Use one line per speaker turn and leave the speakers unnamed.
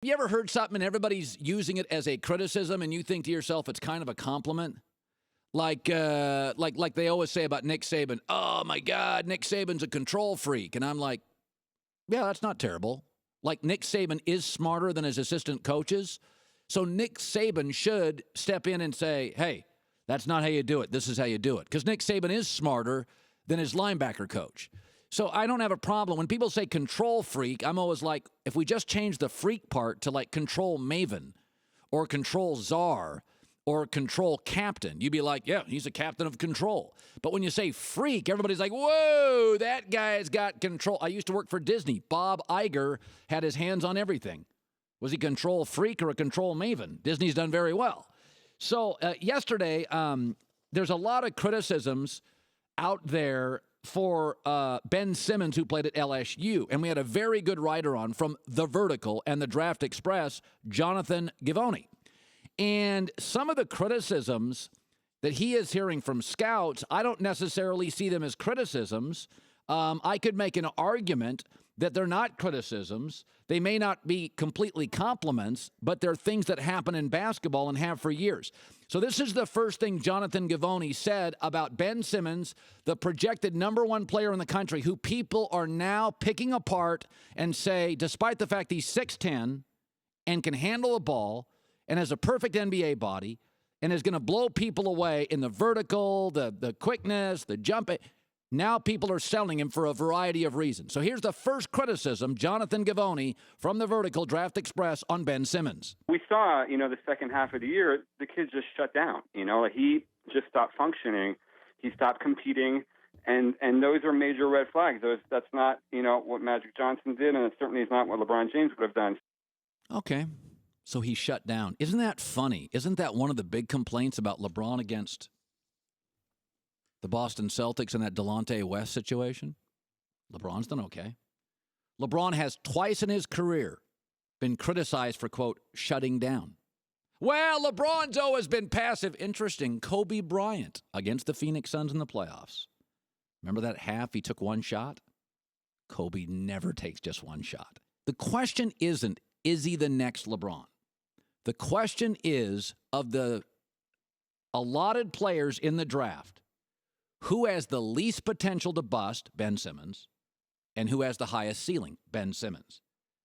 You ever heard something and everybody's using it as a criticism and you think to yourself it's kind of a compliment? Like they always say about Nick Saban, oh, my God, Nick Saban's a control freak. And I'm like, yeah, that's not terrible. Like, Nick Saban is smarter than his assistant coaches. So Nick Saban should step in and say, hey, that's not how you do it. This is how you do it. Because Nick Saban is smarter than his linebacker coach. So I don't have a problem. When people say control freak, I'm always like, if we just change the freak part to like control maven or control czar or control captain, you'd be like, yeah, he's a captain of control. But when you say freak, everybody's like, whoa, that guy's got control. I used to work for Disney. Bob Iger had his hands on everything. Was he control freak or a control maven? Disney's done very well. So yesterday, there's a lot of criticisms out there for Ben Simmons, who played at LSU. And we had a very good writer on from The Vertical and the Draft Express, Jonathan Givony. And some of the criticisms that he is hearing from scouts, I don't necessarily see them as criticisms. I could make an argument that they're not criticisms. They may not be completely compliments, but they're things that happen in basketball and have for years. So this is the first thing Jonathan Givony said about Ben Simmons, the projected number one player in the country, who people are now picking apart and say, despite the fact he's 6'10", and can handle a ball and has a perfect NBA body and is going to blow people away in the vertical, the quickness, the jump. Now people are selling him for a variety of reasons. So here's the first criticism, Jonathan Givony from the Vertical Draft Express on Ben Simmons.
We saw, the second half of the year, the kid just shut down. He just stopped functioning. He stopped competing. And those are major red flags. That's not, what Magic Johnson did, and it certainly is not what LeBron James would have done.
Okay. So he shut down. Isn't that funny? Isn't that one of the big complaints about LeBron against the Boston Celtics in that Delonte West situation? LeBron's done okay. LeBron has twice in his career been criticized for, quote, shutting down. Well, LeBron's always been passive. Interesting. Kobe Bryant against the Phoenix Suns in the playoffs. Remember that half he took one shot? Kobe never takes just one shot. The question isn't, is he the next LeBron? The question is, of the allotted players in the draft, who has the least potential to bust? Ben Simmons. And who has the highest ceiling? Ben Simmons.